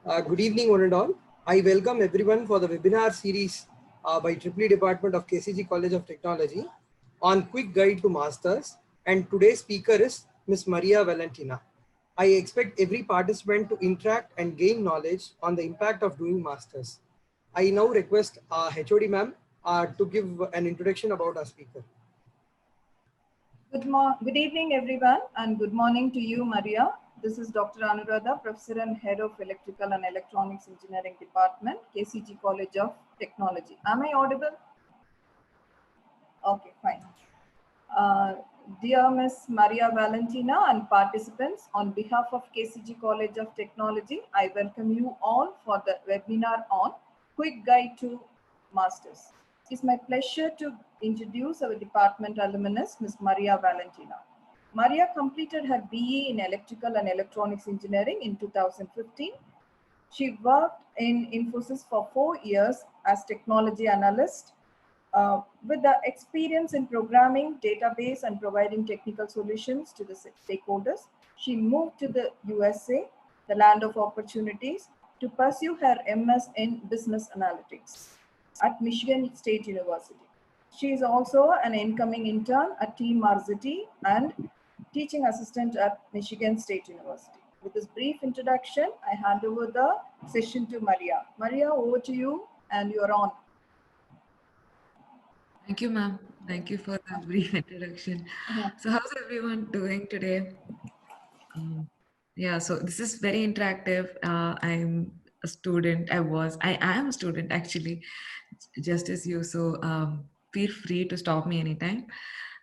Good evening, one and all. I welcome everyone for the webinar series by EEE Department of KCG College of Technology on Quick Guide to Masters. And today's speaker is Ms. Maria Valentina. I expect every participant to interact and gain knowledge on the impact of doing masters. I now request HOD ma'am to give an introduction about our speaker. Good evening, everyone, and good morning to you, Maria. This is Dr. Anuradha, Professor and Head of Electrical and Electronics Engineering Department, KCG College of Technology. Am I audible? Okay, fine. Dear Ms. Maria Valentina and participants, on behalf of KCG College of Technology, I welcome you all for the webinar on Quick Guide to Masters. It's my pleasure to introduce our department alumnus, Ms. Maria Valentina. Maria completed her BE in Electrical and Electronics Engineering in 2015. She worked in Infosys for 4 years as technology analyst. With the experience in programming, database, and providing technical solutions to the stakeholders, she moved to the USA, the land of opportunities, to pursue her MS in Business Analytics at Michigan State University. She is also an incoming intern at Team Marziti and teaching assistant at Michigan State University. With this brief introduction, I hand over the session to Maria. Maria, over to you, and you're on. Thank you, ma'am. Thank you for the brief introduction. So how's everyone doing today? Yeah, so this is very interactive. I'm a student. I am a student actually, just as you. So feel free to stop me anytime.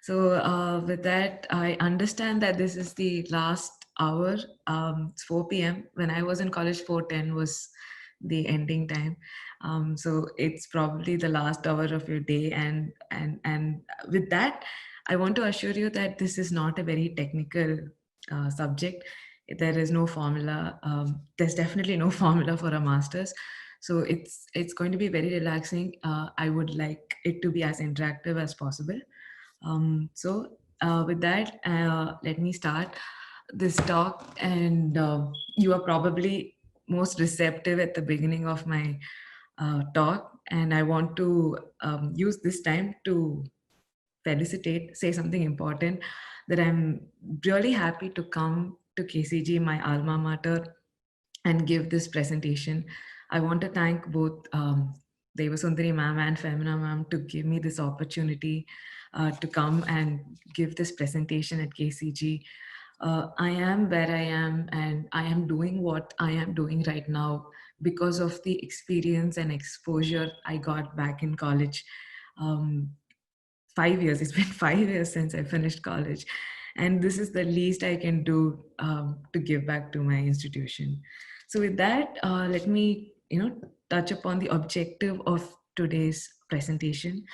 So with that, I understand that this is the last hour. It's 4 p.m. When I was in college, 4:10 was the ending time. So it's probably the last hour of your day, and with that, I want to assure you that this is not a very technical subject. There is no formula. There's definitely no formula for a master's. So it's going to be very relaxing. I would like it to be as interactive as possible. So with that, let me start this talk. And you are probably most receptive at the beginning of my talk, and I want to use this time to say something important, that I'm really happy to come to KCG, my alma mater, and give this presentation. I want to thank both Devasundari ma'am and Femina ma'am to give me this opportunity to come and give this presentation at KCG. I am where I am, and I am doing what I am doing right now because of the experience and exposure I got back in college. 5 years, it's been 5 years since I finished college, and this is the least I can do to give back to my institution. So with that, let me touch upon the objective of today's presentation.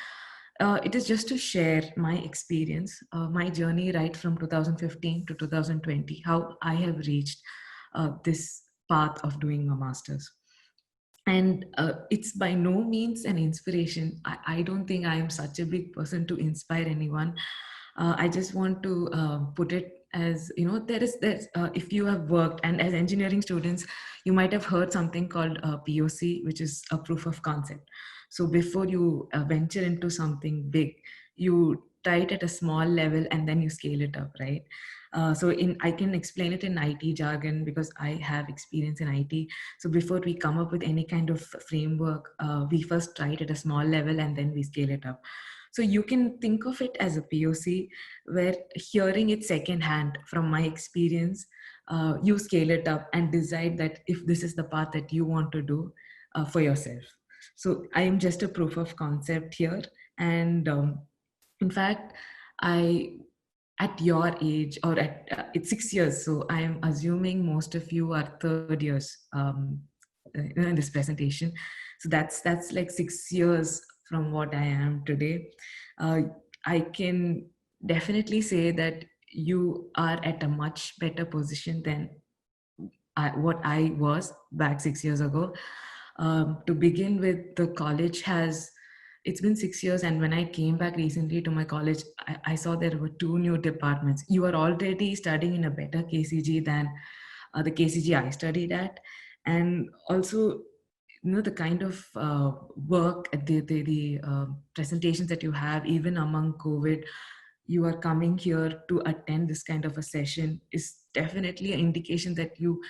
It is just to share my experience, my journey right from 2015 to 2020, how I have reached this path of doing a master's. And it's by no means an inspiration. I don't think I am such a big person to inspire anyone. I just want to put it as, there's if you have worked, and as engineering students, you might have heard something called POC, which is a proof of concept. So before you venture into something big, you try it at a small level and then you scale it up, right? I can explain it in IT jargon because I have experience in IT. So before we come up with any kind of framework, we first try it at a small level and then we scale it up. So you can think of it as a POC, where hearing it secondhand from my experience, you scale it up and decide that if this is the path that you want to do for yourself. So I am just a proof of concept here. And in fact, at your age, or it's 6 years, so I am assuming most of you are third years in this presentation. So that's like 6 years from what I am today. I can definitely say that you are at a much better position than what I was back 6 years ago. To begin with, the college it's been 6 years, and when I came back recently to my college, I saw there were 2 new departments. You are already studying in a better KCG than the KCG I studied at. And also, the kind of work, the presentations that you have, even among COVID, you are coming here to attend this kind of a session is definitely an indication that you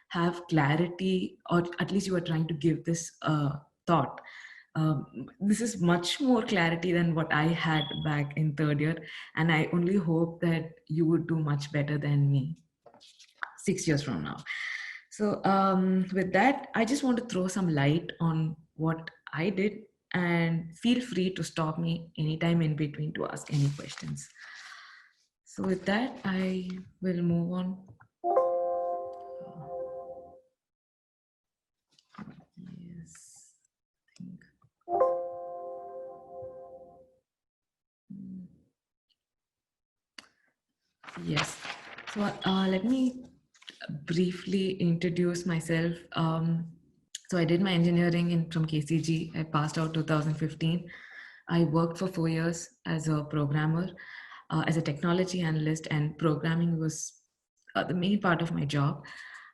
have clarity, or at least you are trying to give this thought. This is much more clarity than what I had back in third year, and I only hope that you would do much better than me 6 years from now. So with that, I just want to throw some light on what I did, and feel free to stop me anytime in between to ask any questions. So with that, I will move on. Yes. I think. Yes. So let me briefly introduce myself. So I did my engineering from KCG. I passed out 2015. I worked for 4 years as a programmer, as a technology analyst, and programming was the main part of my job.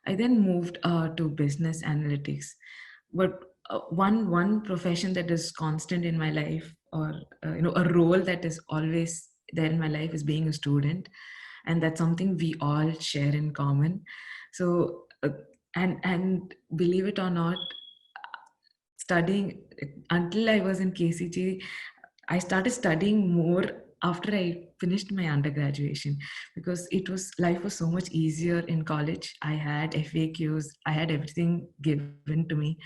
I then moved to business analytics. But one profession that is constant in my life, or a role that is always there in my life, is being a student, and that's something we all share in common. So and believe it or not, studying, until I was in KCG, I started studying more after I finished my undergraduation, because life was so much easier in college. I had FAQs, I had everything given to me,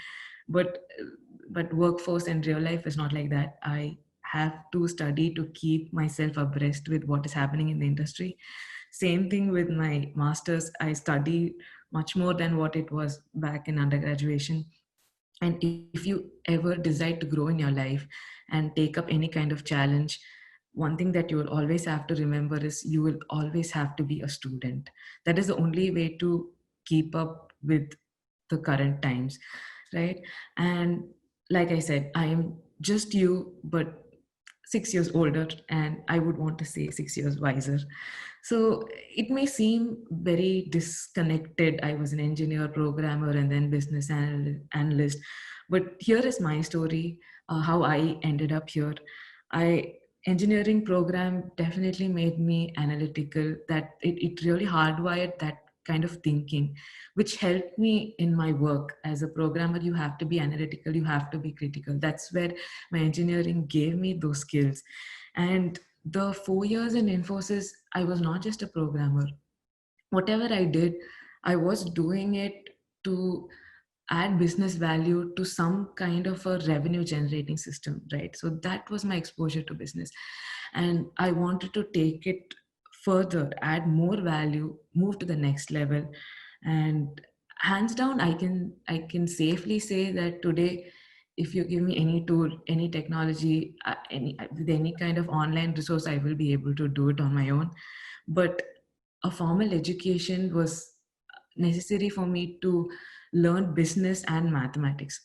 but workforce and real life is not like that. I have to study to keep myself abreast with what is happening in the industry. Same thing with my masters. I studied much more than what it was back in undergraduation. And if you ever decide to grow in your life and take up any kind of challenge, one thing that you will always have to remember is you will always have to be a student. That is the only way to keep up with the current times, right? And like I said, I am just you, but 6 years older, and I would want to say 6 years wiser. So it may seem very disconnected. I was an engineer, programmer, and then business analyst. But here is my story, how I ended up here. Engineering program definitely made me analytical. That it really hardwired that kind of thinking, which helped me in my work. As a programmer, you have to be analytical, you have to be critical. That's where my engineering gave me those skills. And the 4 years in Infosys, I was not just a programmer. Whatever I did, I was doing it to add business value to some kind of a revenue generating system, right? So that was my exposure to business. And I wanted to take it further, add more value, move to the next level. And hands down, I can safely say that today, if you give me any tool, any technology, with any kind of online resource, I will be able to do it on my own. But a formal education was necessary for me to learn business and mathematics.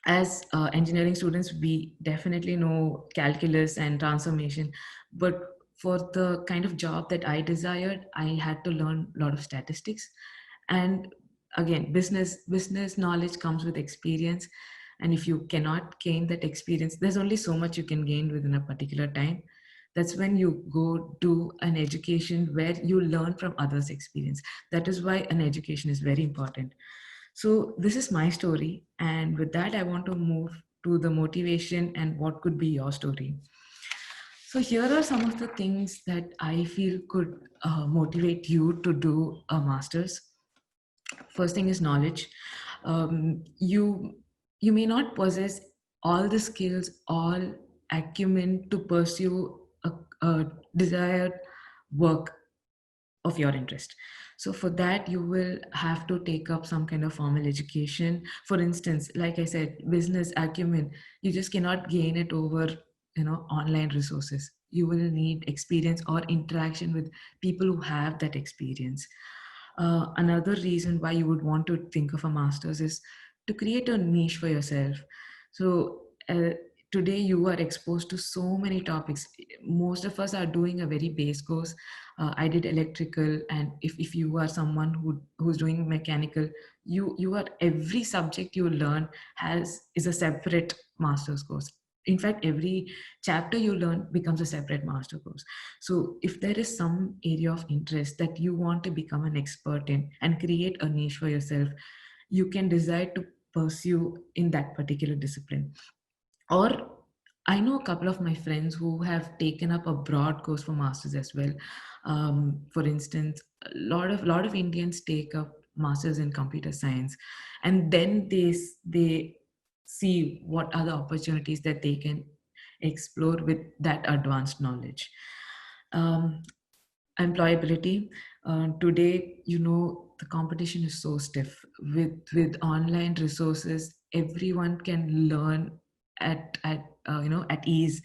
As engineering students, we definitely know calculus and transformation, but for the kind of job that I desired, I had to learn a lot of statistics. And again, business knowledge comes with experience, and if you cannot gain that experience, there's only so much you can gain within a particular time. That's when you go do an education where you learn from others' experience. That is why an education is very important. So this is my story, and with that, I want to move to the motivation and what could be your story. So here are some of the things that I feel could motivate you to do a master's. First thing is knowledge. You may not possess all the skills, all acumen to pursue a desired work of your interest. So for that, you will have to take up some kind of formal education. For instance, like I said, business acumen, you just cannot gain it over online resources. You will need experience or interaction with people who have that experience. Another reason why you would want to think of a master's is to create a niche for yourself. So today you are exposed to so many topics. Most of us are doing a very base course. I did electrical, and if you are someone who's doing mechanical, you are, every subject you learn is a separate master's course. In fact, every chapter you learn becomes a separate master course. So if there is some area of interest that you want to become an expert in and create a niche for yourself, you can decide to pursue in that particular discipline. Or I know a couple of my friends who have taken up a broad course for masters as well. For instance, a lot of Indians take up masters in computer science, and then they see what are the opportunities that they can explore with that advanced knowledge. Um, Employability, today, the competition is so stiff. With online resources, everyone can learn at ease.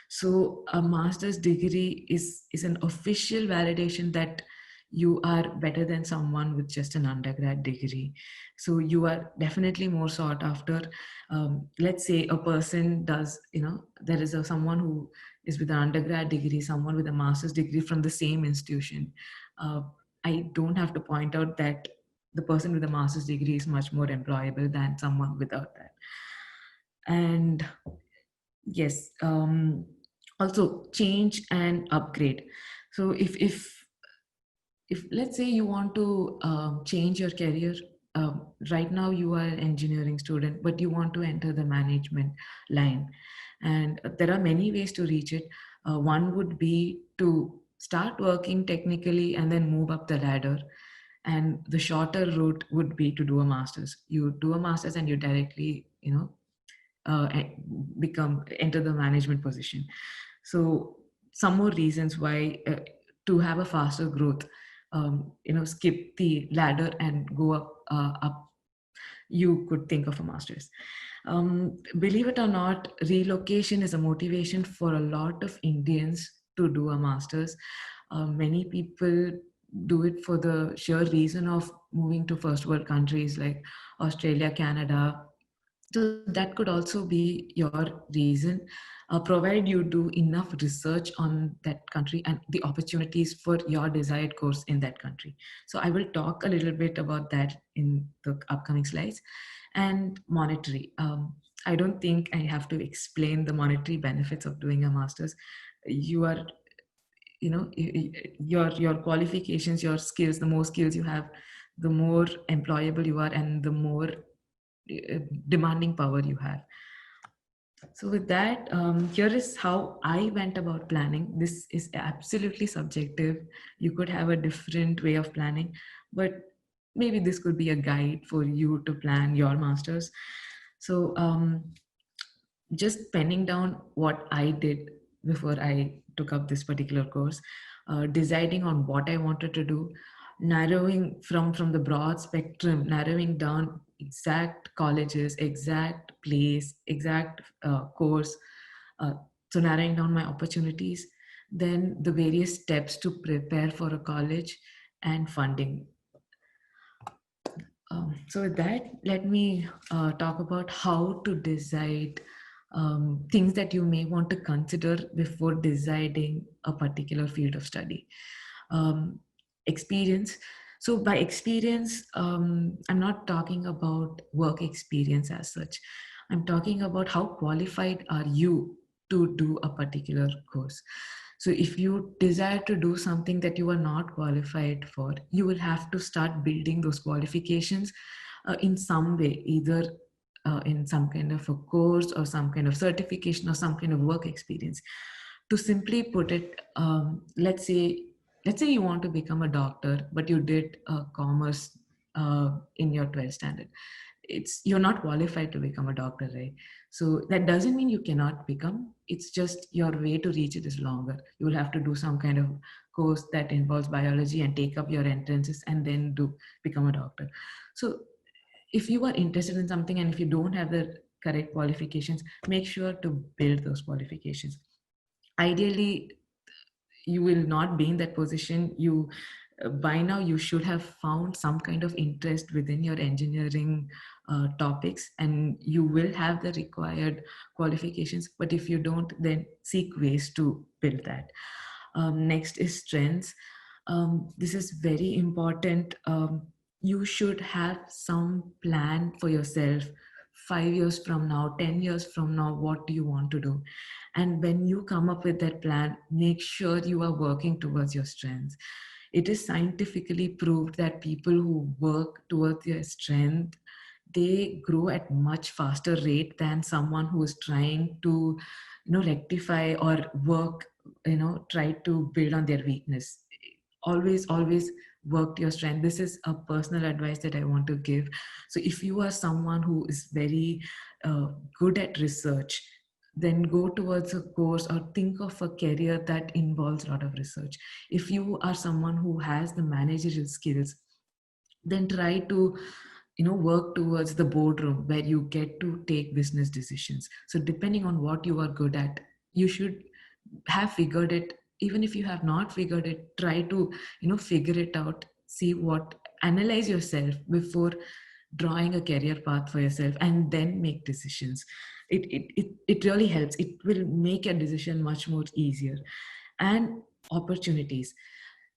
So a master's degree is an official validation that you are better than someone with just an undergrad degree. So you are definitely more sought after. Let's say a person does, there is someone who is with an undergrad degree, someone with a master's degree from the same institution. uh, I don't have to point out that the person with a master's degree is much more employable than someone without that. And yes, also change and upgrade. So if let's say you want to change your career, right now you are an engineering student but you want to enter the management line, and there are many ways to reach it. One would be to start working technically and then move up the ladder, and the shorter route would be to do a master's. You do a master's and you directly uh, enter the management position. So some more reasons why, to have a faster growth, skip the ladder and go up, you could think of a master's. Believe it or not, relocation is a motivation for a lot of Indians to do a master's. Many people do it for the sheer reason of moving to first world countries like Australia, Canada. So that could also be your reason, provided you do enough research on that country and the opportunities for your desired course in that country. So I will talk a little bit about that in the upcoming slides. And monetary. I don't think I have to explain the monetary benefits of doing a master's. You are, your qualifications, your skills, the more skills you have, the more employable you are and the more demanding power you have. So with that, here is how I went about planning. This is absolutely subjective. You could have a different way of planning, but maybe this could be a guide for you to plan your masters. So just penning down what I did before I took up this particular course, deciding on what I wanted to do, narrowing from the broad spectrum, narrowing down exact colleges, exact place, exact course. So narrowing down my opportunities, then the various steps to prepare for a college, and funding. So with that, let me talk about how to decide things that you may want to consider before deciding a particular field of study. Experience. So by experience, I'm not talking about work experience as such. I'm talking about how qualified are you to do a particular course. So if you desire to do something that you are not qualified for, you will have to start building those qualifications in some way, either in some kind of a course or some kind of certification or some kind of work experience. To simply put it, let's say you want to become a doctor, but you did commerce in your 12th standard. You're not qualified to become a doctor, right? So that doesn't mean you cannot become. It's just your way to reach it is longer. You will have to do some kind of course that involves biology and take up your entrances and then become a doctor. So if you are interested in something and if you don't have the correct qualifications, make sure to build those qualifications. Ideally, you will not be in that position. by now you should have found some kind of interest within your engineering topics, and you will have the required qualifications. But if you don't, then seek ways to build that. Next is strengths. This is very important. You should have some plan for yourself. 5 years from now, 10 years from now, what do you want to do? And when you come up with that plan, make sure you are working towards your strengths. It is scientifically proved that people who work towards their strength, they grow at much faster rate than someone who is trying to, rectify or work, try to build on their weakness. Always work to your strength. This is a personal advice that I want to give. So if you are someone who is very good at research, then go towards a course or think of a career that involves a lot of research. If you are someone who has the managerial skills, then try to work towards the boardroom where you get to take business decisions. So depending on what you are good at, you should have figured it. Even if you have not figured it, try to figure it out. See what, analyze yourself before drawing a career path for yourself, and then make decisions. It really helps. It will make a decision much more easier. And opportunities,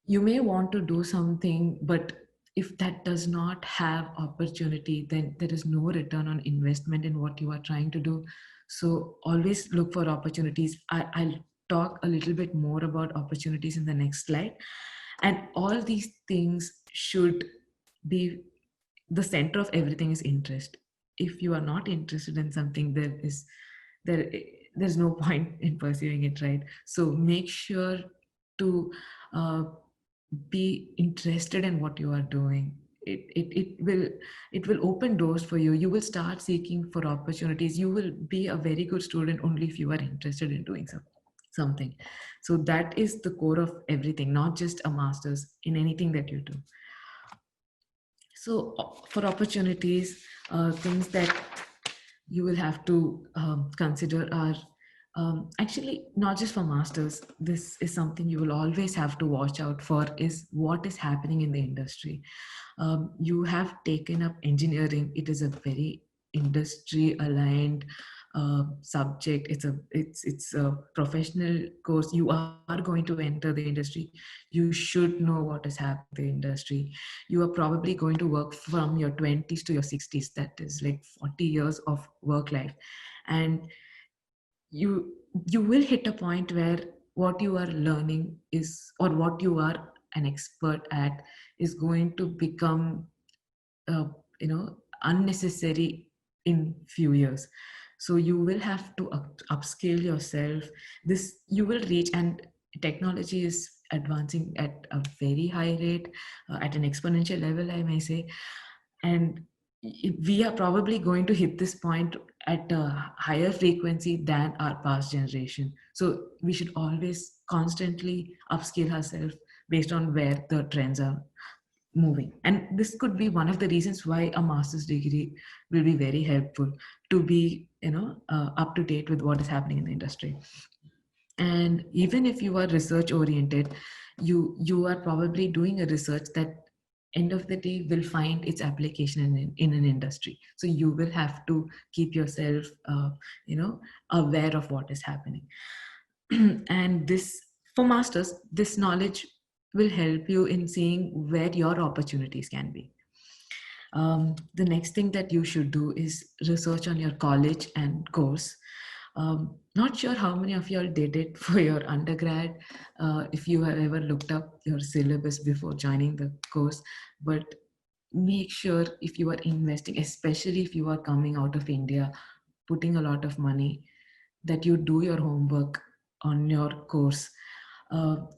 you may want to do something, but if that does not have opportunity, then there is no return on investment in what you are trying to do. So always look for opportunities. I'll talk a little bit more about opportunities in the next slide. And all these things should be, the center of everything is interest. If you are not interested in something, there's no point in pursuing it, right? So make sure to be interested in what you are doing. It will open doors for you. You will start seeking for opportunities. You will be a very good student only if you are interested in doing something. So that is the core of everything, not just a master's, in anything that you do. So for opportunities, things that you will have to consider are actually not just for masters. This is something you will always have to watch out for, is what is happening in the industry. You have taken up engineering. It is a very industry aligned subject. It's a professional course. You are going to enter the industry. You should know what is happening in the industry. You are probably going to work from your 20s to your 60s. That is like 40 years of work life. And you will hit a point where what you are learning is, or what you are an expert at, is going to become unnecessary in few years. So you will have to upskill yourself. This you will reach, and technology is advancing at a very high rate, at an exponential level, I may say. And we are probably going to hit this point at a higher frequency than our past generation. So we should always constantly upskill ourselves based on where the trends are moving. And this could be one of the reasons why a master's degree will be very helpful, to be up to date with what is happening in the industry. And even if you are research oriented, you are probably doing a research that end of the day will find its application in an industry. So you will have to keep yourself aware of what is happening. And this, for masters, this knowledge will help you in seeing where your opportunities can be. The next thing that you should do is research on your college and course. Not sure how many of you all did it for your undergrad, if you have ever looked up your syllabus before joining the course, but make sure, if you are investing, especially if you are coming out of India, putting a lot of money, that you do your homework on your course.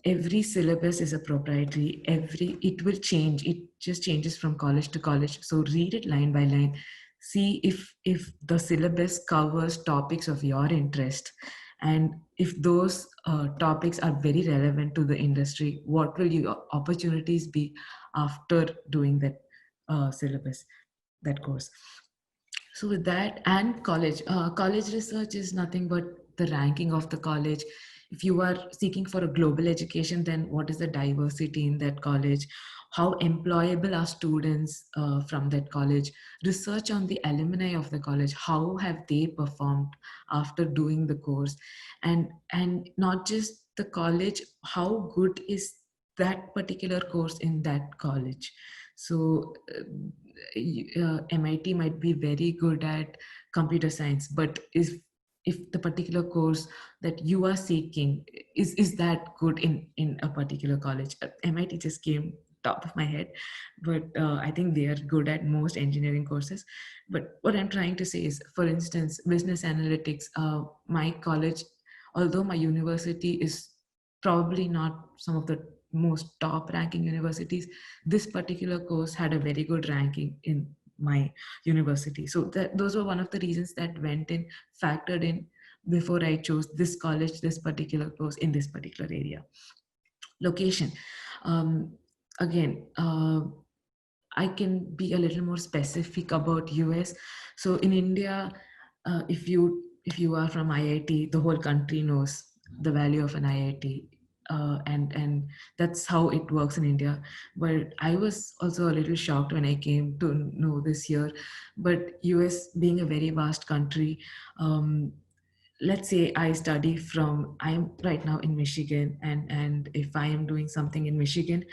Every syllabus is a proprietary. It will change. It just changes from college to college. So read it line by line. See if the syllabus covers topics of your interest, and if those topics are very relevant to the industry, what will your opportunities be after doing that syllabus, that course. So with that, and college research is nothing but the ranking of the college. if you are seeking for a global education, then what is the diversity in that college? How employable are students from that college? Research on the alumni of the college. How have they performed after doing the course? And not just the college, how good is that particular course in that college? So MIT might be very good at computer science, but if the particular course that you are seeking is that good in a particular college. MIT just came top of my head, but I think they are good at most engineering courses. But what I'm trying to say is, for instance, business analytics, my college, although my university is probably not some of the most top ranking universities, this particular course had a very good ranking in my university. So those were one of the reasons that went in, factored in before I chose this college, this particular course in this particular area. Location. Again, I can be a little more specific about US. So in India, if you are from IIT, the whole country knows the value of an IIT, and that's how it works in India. But I was also a little shocked when I came to know this year. But US being a very vast country, let's say I'm right now in Michigan, and if I am doing something in Michigan,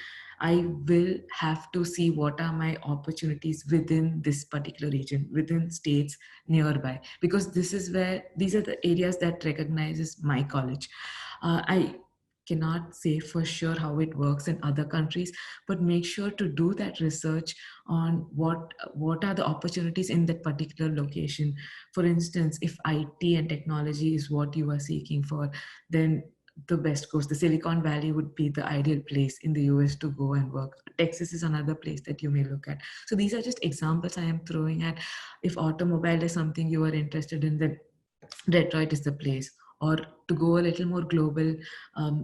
I will have to see what are my opportunities within this particular region, within states nearby, because these are the areas that recognizes my college. I cannot say for sure how it works in other countries, but make sure to do that research on what are the opportunities in that particular location. For instance, if IT and technology is what you are seeking for, then the West Coast, the Silicon Valley would be the ideal place in the US to go and work. Texas is another place that you may look at. So these are just examples I am throwing at. If automobile is something you are interested in, then Detroit is the place. Or to go a little more global,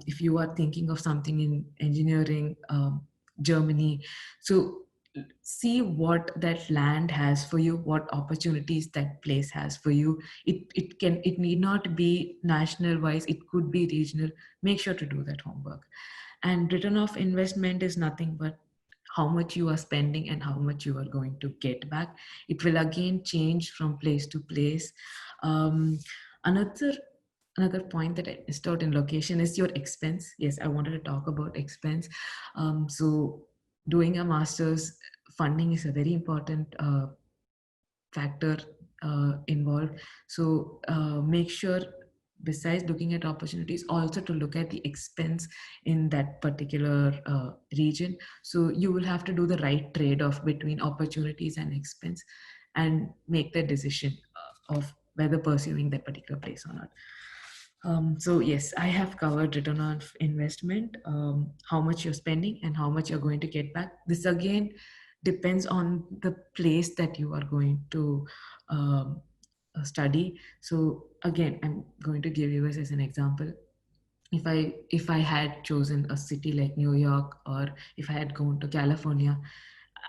if you are thinking of something in engineering, Germany. So see what that land has for you, what opportunities that place has for you. It need not be national wise, it could be regional. Make sure to do that homework. And return of investment is nothing but how much you are spending and how much you are going to get back. It will again change from place to place. Um, another another point that I missed out in location is your expense. Yes, I wanted to talk about expense. So doing a master's, funding is a very important factor involved. So make sure, besides looking at opportunities, also to look at the expense in that particular region. So you will have to do the right trade-off between opportunities and expense, and make the decision of whether pursuing that particular place or not. So yes, I have covered return on investment, how much you're spending and how much you're going to get back. This again depends on the place that you are going to study. So again, I'm going to give you as an example. If I had chosen a city like New York, or if I had gone to California,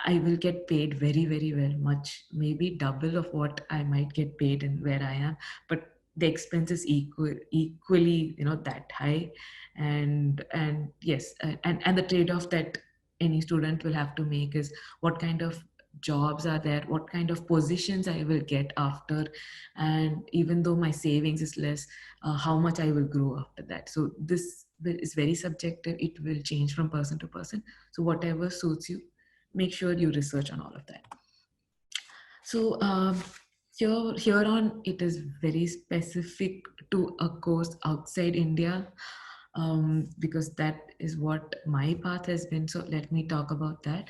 I will get paid very, very well, much, maybe double of what I might get paid in where I am. But the expense is equally, that high. And yes, and the trade-off that any student will have to make is what kind of jobs are there, what kind of positions I will get after, and even though my savings is less, how much I will grow after that. So this is very subjective. It will change from person to person. So whatever suits you, make sure you research on all of that. So here on, it is very specific to a course outside India, because that is what my path has been. So let me talk about that.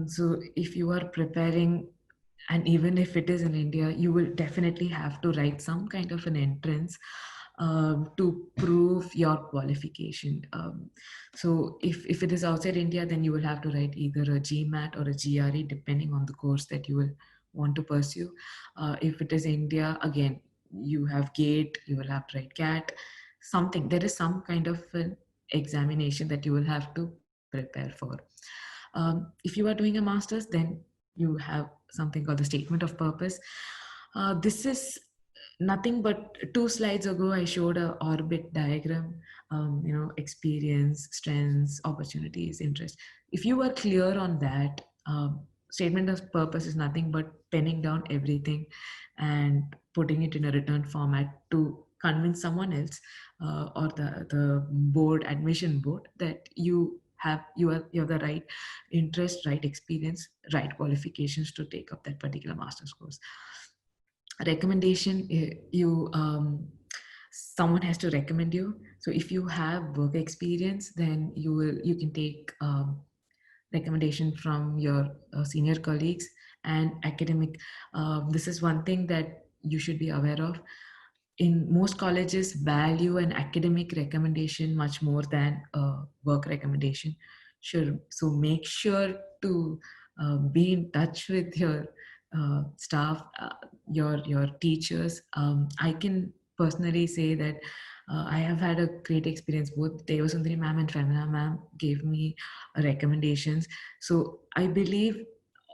So if you are preparing, and even if it is in India, you will definitely have to write some kind of an entrance to prove your qualification. So if it is outside India, then you will have to write either a GMAT or a GRE, depending on the course that you will want to pursue. If it is India, again, you have GATE, you will have to write CAT, something. There is some kind of an examination that you will have to prepare for. If you are doing a master's, then you have something called the statement of purpose. This is nothing but 2 slides ago, I showed a orbit diagram, experience, strengths, opportunities, interest. If you are clear on that, statement of purpose is nothing but penning down everything and putting it in a written format to convince someone else or the board, admission board, that you have the right interest, right experience, right qualifications to take up that particular master's course. Recommendation, someone has to recommend you. So if you have work experience, then you can take recommendation from your senior colleagues. And academic, this is one thing that you should be aware of. In most colleges, value an academic recommendation much more than a work recommendation. Sure. So make sure to be in touch with your staff, your teachers. I can personally say that I have had a great experience. Both Devasundari ma'am and Femina ma'am gave me recommendations. So I believe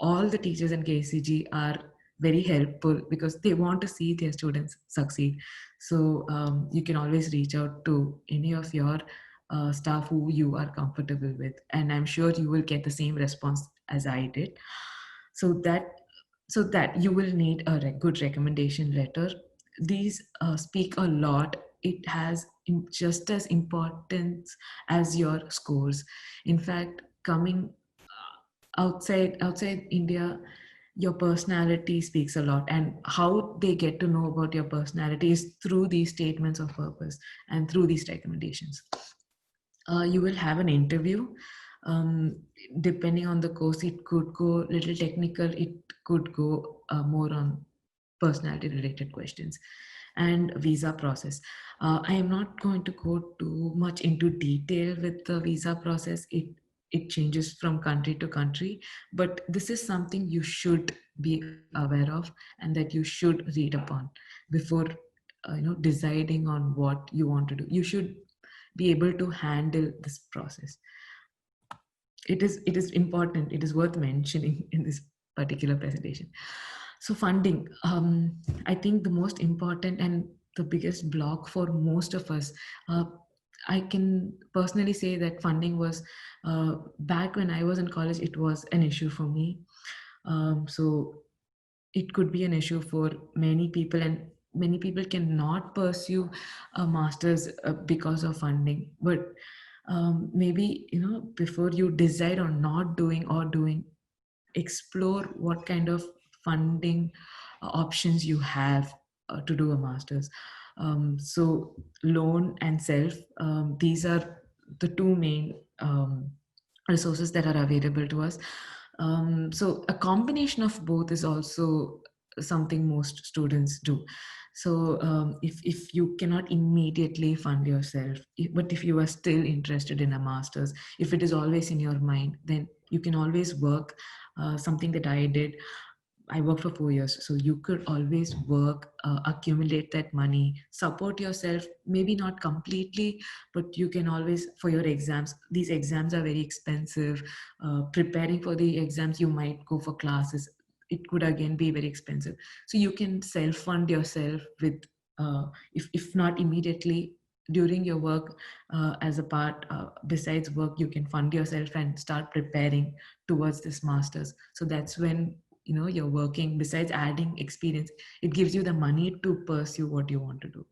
all the teachers in KCG are very helpful because they want to see their students succeed. So you can always reach out to any of your staff who you are comfortable with, and I'm sure you will get the same response as I did. So that you will need a good recommendation letter. These speak a lot. It has just as importance as your scores. In fact, coming outside India, your personality speaks a lot, and how they get to know about your personality is through these statements of purpose and through these recommendations. You will have an interview. Depending on the course, it could go little technical, it could go more on personality related questions. And visa process, I am not going to go too much into detail with the visa process. It changes from country to country, but this is something you should be aware of and that you should read upon before deciding on what you want to do. You should be able to handle this process. It is important, it is worth mentioning in this particular presentation. So funding, I think the most important and the biggest block for most of us, I can personally say that funding was, back when I was in college, it was an issue for me. So it could be an issue for many people, and many people cannot pursue a master's because of funding. But maybe, before you decide on not doing or doing, explore what kind of funding options you have to do a master's. So loan and self, these are the two main resources that are available to us. So a combination of both is also something most students do. So if you cannot immediately fund yourself, but if you are still interested in a master's, if it is always in your mind, then you can always work. Something that I did, I worked for 4 years. So you could always work, accumulate that money, support yourself, maybe not completely, but you can always, for your exams, these exams are very expensive. Preparing for the exams, you might go for classes. It could again be very expensive. So you can self-fund yourself with, if not immediately, during your work, as a part, besides work, you can fund yourself and start preparing towards this master's. So that's when you're working. Besides adding experience, it gives you the money to pursue what you want to do.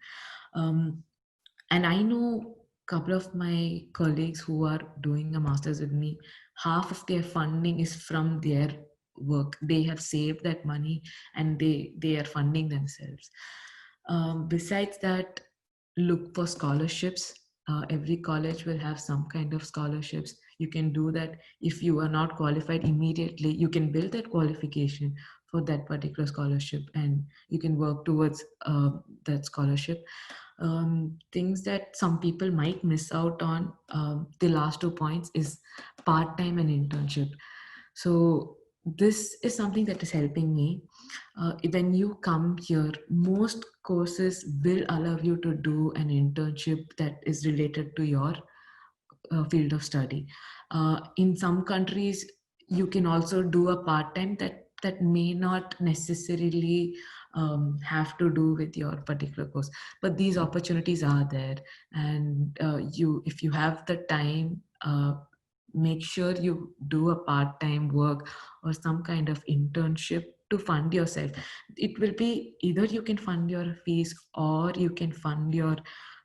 And I know a couple of my colleagues who are doing a master's with me, half of their funding is from their work. They have saved that money and they are funding themselves. Besides that, look for scholarships. Every college will have some kind of scholarships. You can do that. If you are not qualified immediately, you can build that qualification for that particular scholarship, and you can work towards that scholarship. Things that some people might miss out on, the last 2 points, is part-time and internship. So this is something that is helping me. When you come here, most courses will allow you to do an internship that is related to your field of study. In some countries, you can also do a part-time that may not necessarily have to do with your particular course. But these opportunities are there, and if you have the time, make sure you do a part-time work or some kind of internship to fund yourself. It will be either you can fund your fees or you can fund your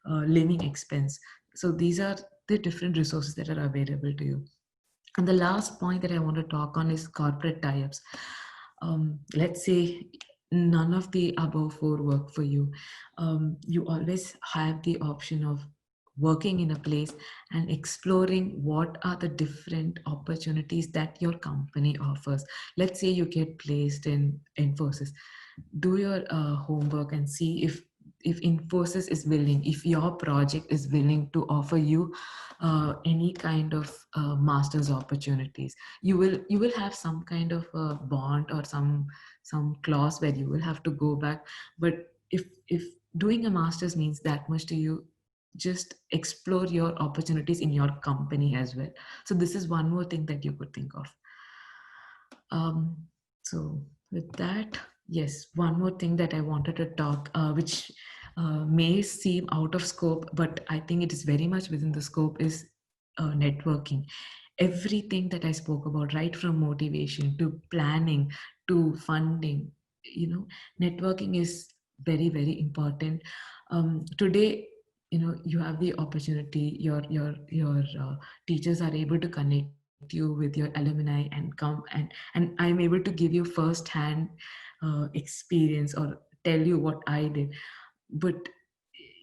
living expense. So these are the different resources that are available to you. And the last point that I want to talk on is corporate tie-ups. Let's say none of the above four work for you. You always have the option of working in a place and exploring what are the different opportunities that your company offers. Let's say you get placed in Infosys. Do your homework and see if Infosys is willing, if your project is willing to offer you any kind of master's opportunities. You will have some kind of a bond or some clause where you will have to go back. But if doing a master's means that much to you, just explore your opportunities in your company as well. So this is one more thing that you could think of. So with that, yes, one more thing that I wanted to talk, which may seem out of scope, but I think it is very much within the scope, is networking. Everything that I spoke about, right from motivation to planning to funding, networking is very, very important. Today, you have the opportunity, your teachers are able to connect you with your alumni and come and I'm able to give you first hand experience or tell you what I did. But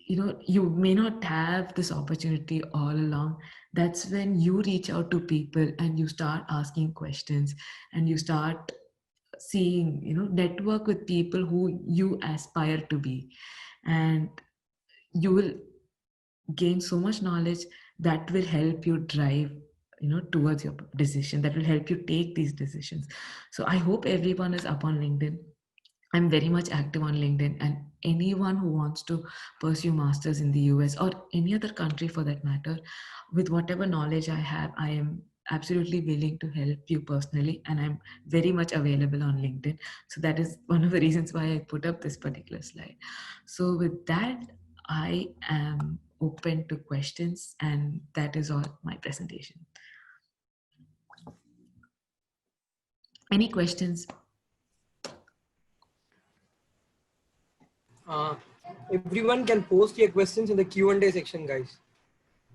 you may not have this opportunity all along. That's when you reach out to people and you start asking questions and you start seeing, network with people who you aspire to be, and you will gain so much knowledge that will help you drive towards your decision, that will help you take these decisions. So I hope everyone is up on LinkedIn. I'm very much active on LinkedIn, and anyone who wants to pursue masters in the US or any other country for that matter, with whatever knowledge I have, I am absolutely willing to help you personally, and I'm very much available on LinkedIn. So that is one of the reasons why I put up this particular slide. So with that, I am open to questions, and that is all my presentation. Any questions? Everyone can post your questions in the Q&A section, guys,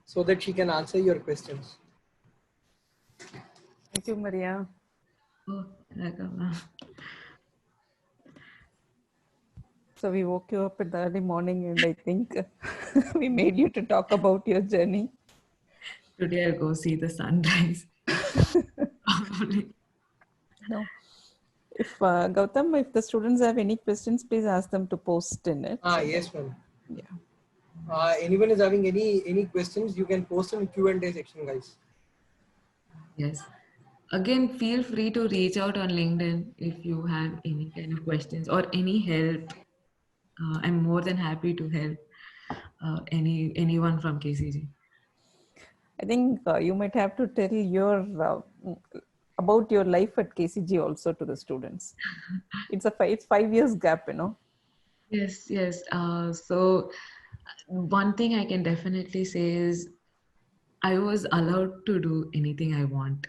so that she can answer your questions. Thank you, Maria. Oh, Raghav. So we woke you up in the early morning, and I think we made you to talk about your journey. Today I'll go see the sunrise. No. If Gautam, if the students have any questions, please ask them to post in it. Yes, ma'am. Yeah. Anyone is having any questions, you can post in the Q&A section, guys. Yes. Again, feel free to reach out on LinkedIn if you have any kind of questions or any help. I'm more than happy to help anyone from KCG. I think you might have to tell your about your life at KCG also to the students. It's a 5 years gap, Yes, yes. So one thing I can definitely say is I was allowed to do anything I want.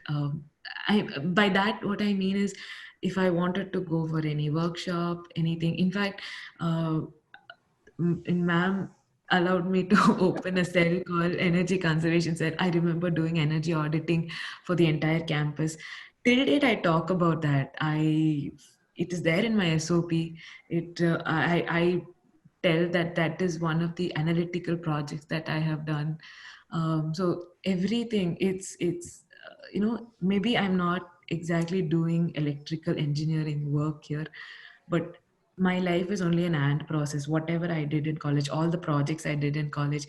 By that, what I mean is, if I wanted to go for any workshop, anything. In fact, ma'am allowed me to open a cell called Energy Conservation Cell. I remember doing energy auditing for the entire campus. Till date, I talk about that. It is there in my SOP. I tell that is one of the analytical projects that I have done. So everything, it's maybe I'm not exactly doing electrical engineering work here, but my life is only an and process. Whatever I did in college, all the projects I did in college,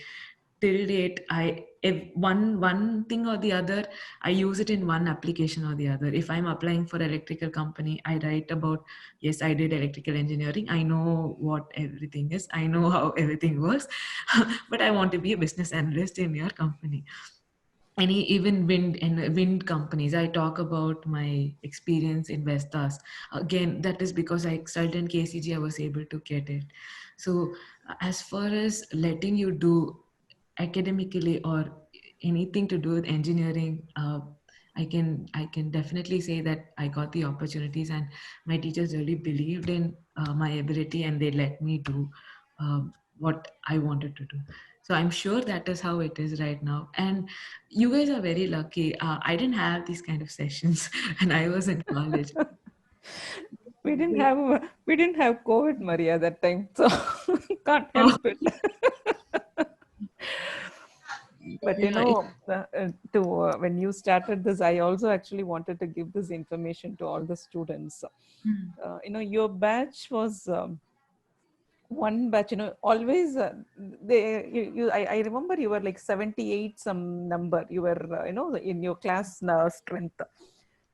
till date, if one thing or the other, I use it in one application or the other. If I'm applying for electrical company, I write about, yes, I did electrical engineering. I know what everything is. I know how everything works, but I want to be a business analyst in your company. any even wind companies. I talk about my experience in Vestas. Again, that is because I excelled in KCG, I was able to get it. So as far as letting you do academically or anything to do with engineering, I can definitely say that I got the opportunities, and my teachers really believed in my ability, and they let me do what I wanted to do. So I'm sure that is how it is right now. And you guys are very lucky. I didn't have these kind of sessions when I was in college. We didn't have COVID, Maria, that time, so can't Oh, help it. But yeah. when you started this, I also actually wanted to give this information to all the students. Your batch was one batch. Always I remember you were like 78 some number. You were in your class strength.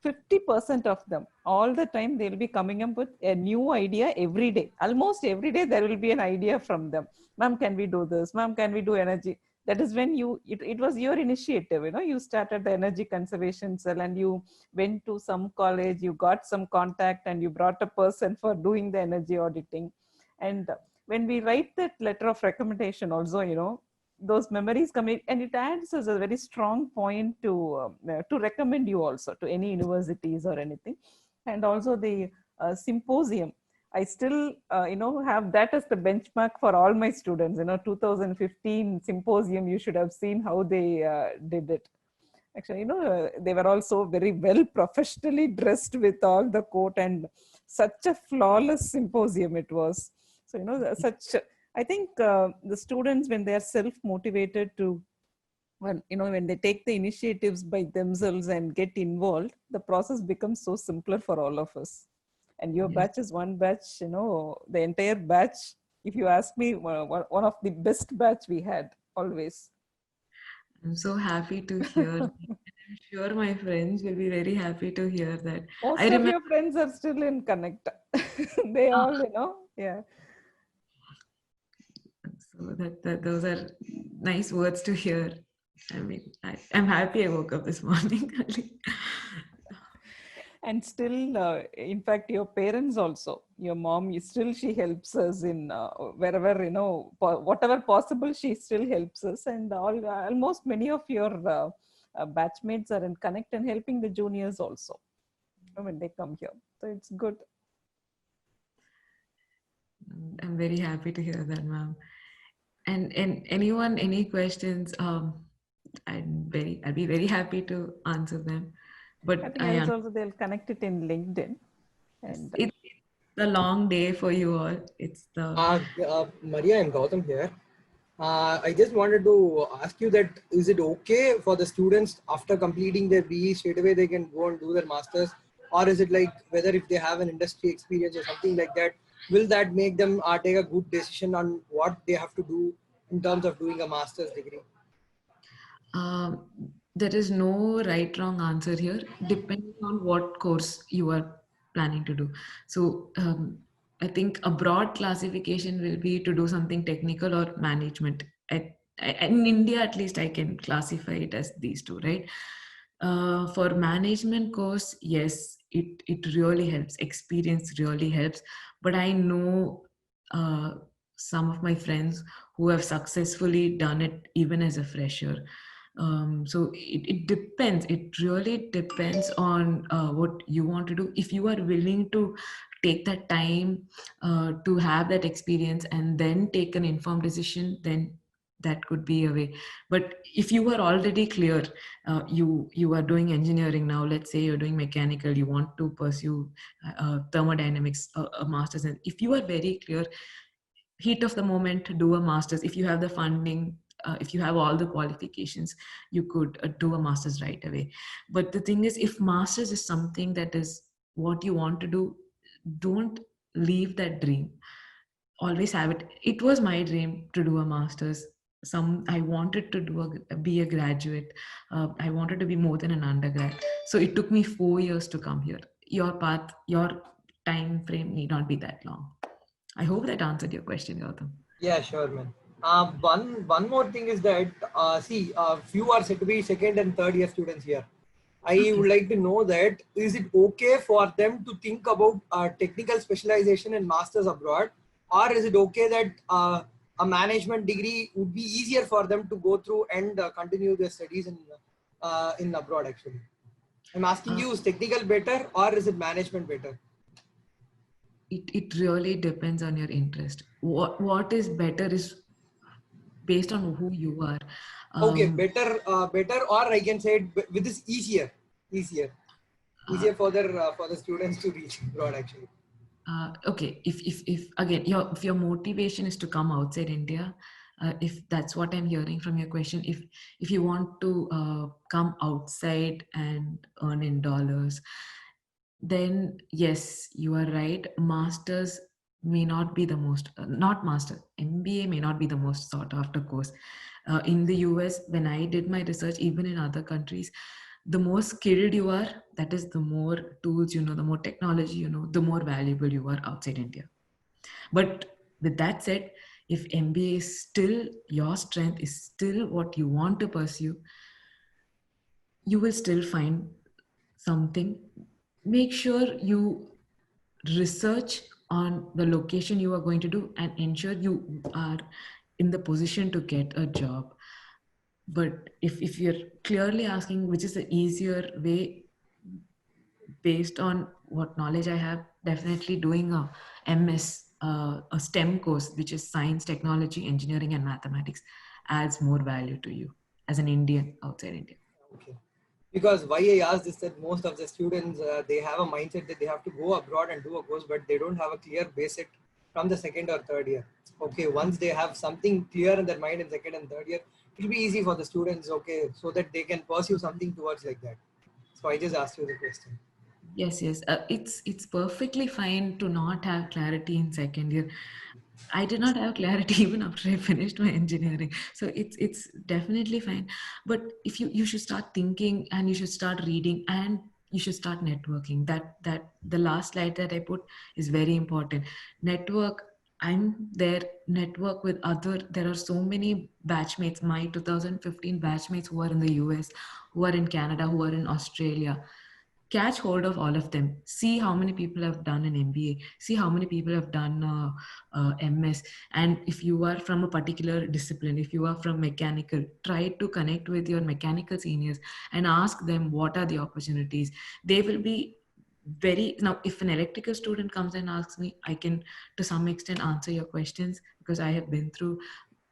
50% of them all the time they'll be coming up with a new idea every day. Almost every day there will be an idea from them. Ma'am, can we do this? Ma'am, can we do energy? That is when it was your initiative. You started the energy conservation cell, and you went to some college, you got some contact, and you brought a person for doing the energy auditing. And when we write that letter of recommendation also, those memories come in, and it adds as a very strong point to recommend you also to any universities or anything. And also the symposium, I still have that as the benchmark for all my students. 2015 symposium, you should have seen how they did it. Actually, they were also very well professionally dressed with all the coat, and such a flawless symposium it was. So such I think the students, when they are self-motivated to, when they take the initiatives by themselves and get involved, the process becomes so simpler for all of us. And your Yes. batch is one batch, the entire batch, if you ask me, one of the best batch we had always. I'm so happy to hear. I'm sure my friends will be very happy to hear that. I Most of remember. your friends are still in Connect. They all, yeah. So that those are nice words to hear. I mean, I'm happy I woke up this morning. And still, in fact, your parents also, your mom, she helps us in wherever, whatever possible, she still helps us. And almost many of your batchmates are in Connect and helping the juniors also when they come here. So it's good. I'm very happy to hear that, ma'am. And anyone, any questions? I'll be very happy to answer them. But I think else also they'll connect it in LinkedIn. And it's a long day for you all. It's the Maria and Gautam here. I just wanted to ask you that, is it okay for the students after completing their BE straight away they can go and do their masters, or is it like whether if they have an industry experience or something like that, will that make them take a good decision on what they have to do in terms of doing a master's degree? there is no right wrong answer here, depending on what course you are planning to do. So I think a broad classification will be to do something technical or management. In India, at least, I can classify it as these two, right? For management course, yes, it really helps. Experience really helps. But I know some of my friends who have successfully done it even as a fresher. So it depends. It really depends on what you want to do. If you are willing to take that time to have that experience and then take an informed decision, then that could be a way. But if you are already clear, you are doing engineering now, let's say you're doing mechanical, you want to pursue thermodynamics, a master's, and if you are very clear, heat of the moment, do a master's. If you have the funding, if you have all the qualifications, you could do a master's right away. But the thing is, if master's is something that is what you want to do, don't leave that dream. Always have it. It was my dream to do a master's. I wanted to be a graduate. I wanted to be more than an undergrad. So it took me 4 years to come here. Your path, your time frame need not be that long. I hope that answered your question, Gautam. Yeah, sure, man. One more thing is that few are said to be second and third year students here. I would like to know that is it okay for them to think about technical specialization and masters abroad, or is it okay that a management degree would be easier for them to go through and continue their studies in abroad? Actually, I'm asking you: is technical better or is it management better? It really depends on your interest. What is better is based on who you are. Okay, better, or I can say it with this easier for the students to reach abroad actually. Okay, if again if your motivation is to come outside India, if that's what I'm hearing from your question, if you want to come outside and earn in dollars, then yes, you are right. Masters may not be the most, not master, MBA may not be the most sought after course. In the US, when I did my research, even in other countries, the more skilled you are, that is the more tools you know, the more technology you know, the more valuable you are outside India. But with that said, if MBA is still your strength, is still what you want to pursue, you will still find something. Make sure you research on the location you are going to do and ensure you are in the position to get a job. But if you're clearly asking which is the easier way based on what knowledge I have, definitely doing a MS, a STEM course, which is science, technology, engineering, and mathematics, adds more value to you as an Indian outside India. Okay. Because why I asked is that most of the students, they have a mindset that they have to go abroad and do a course, but they don't have a clear basic from the second or third year. Okay, once they have something clear in their mind in second and third year, it will be easy for the students, okay, so that they can pursue something towards like that. So I just asked you the question. Yes, yes. It's perfectly fine to not have clarity in second year. I did not have clarity even after I finished my engineering. So it's definitely fine. But if you should start thinking and you should start reading and you should start networking. That the last slide that I put is very important. Network. I'm there. Network with other. There are so many batchmates. My 2015 batchmates who are in the US, who are in Canada, who are in Australia. Catch hold of all of them. See how many people have done an MBA. See how many people have done MS. And if you are from a particular discipline, if you are from mechanical, try to connect with your mechanical seniors and ask them what are the opportunities. They will be very, now if an electrical student comes and asks me, I can to some extent answer your questions because I have been through.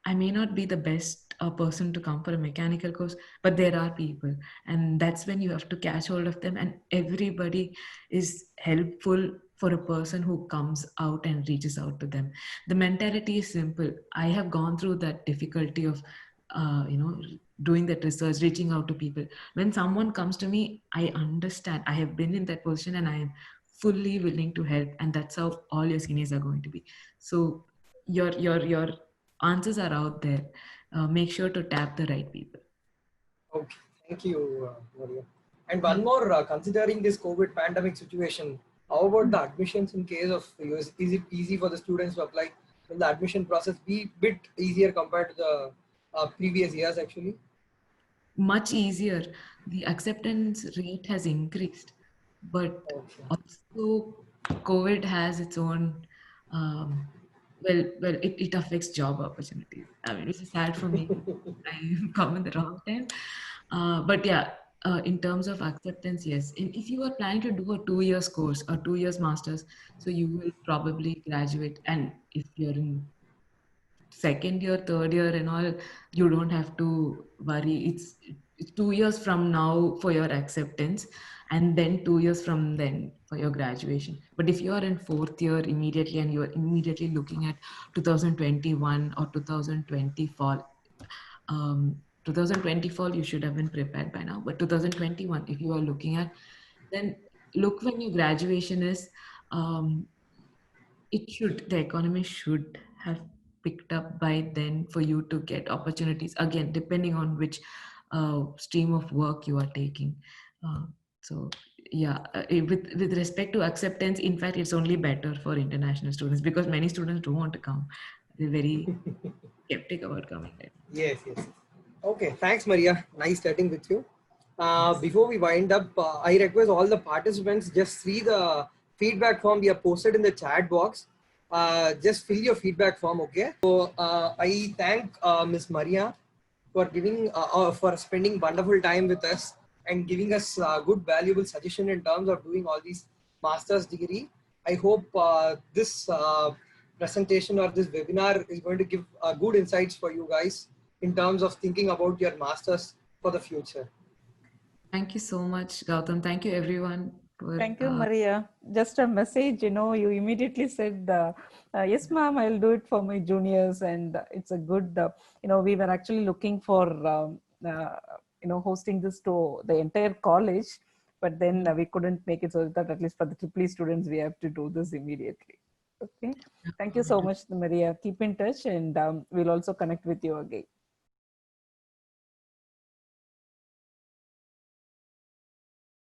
I may not be the best person to come for a mechanical course, but there are people. And that's when you have to catch hold of them. And everybody is helpful for a person who comes out and reaches out to them. The mentality is simple. I have gone through that difficulty of, doing that research, reaching out to people. When someone comes to me, I understand. I have been in that position and I am fully willing to help. And that's how all your seniors are going to be. So your answers are out there. Make sure to tap the right people. Okay, thank you, Maria. And one more, considering this COVID pandemic situation, how about the admissions in case of US? Is it easy for the students to apply? Will the admission process be a bit easier compared to the previous years actually? Much easier. The acceptance rate has increased, but Okay. also COVID has its own, it affects job opportunities. I mean, which is sad for me. I come in the wrong time. But yeah, in terms of acceptance, yes. If you are planning to do a 2 year course or 2 years masters, so you will probably graduate. And if you're in second year, third year, and all, you don't have to worry. It's 2 years from now for your acceptance, and then 2 years from then for your graduation. But if you are in fourth year immediately and you are immediately looking at 2021 or 2020 fall, 2020 fall, you should have been prepared by now. But 2021, if you are looking at, then look when your graduation is. Um, the economy should have picked up by then for you to get opportunities, again depending on which stream of work you are taking. So yeah, with respect to acceptance, in fact it's only better for international students because many students don't want to come. They're very skeptic about coming there. Yes, yes. Okay, thanks, Maria. Nice chatting with you. Before we wind up, I request all the participants just see the feedback form we have posted in the chat box. Just fill your feedback form, okay? So I thank Miss Maria for giving for spending wonderful time with us and giving us good valuable suggestion in terms of doing all these master's degree. I hope this presentation or this webinar is going to give good insights for you guys in terms of thinking about your masters for the future. Thank you so much, Gautam. Thank you, everyone. Thank you, Maria. Just a message, you immediately said, yes, ma'am, I'll do it for my juniors. And it's a good, we were actually looking for, hosting this to the entire college, but then we couldn't make it, so that at least for the Triple E students, we have to do this immediately. Okay. Thank you so much, Maria. Keep in touch, and we'll also connect with you again.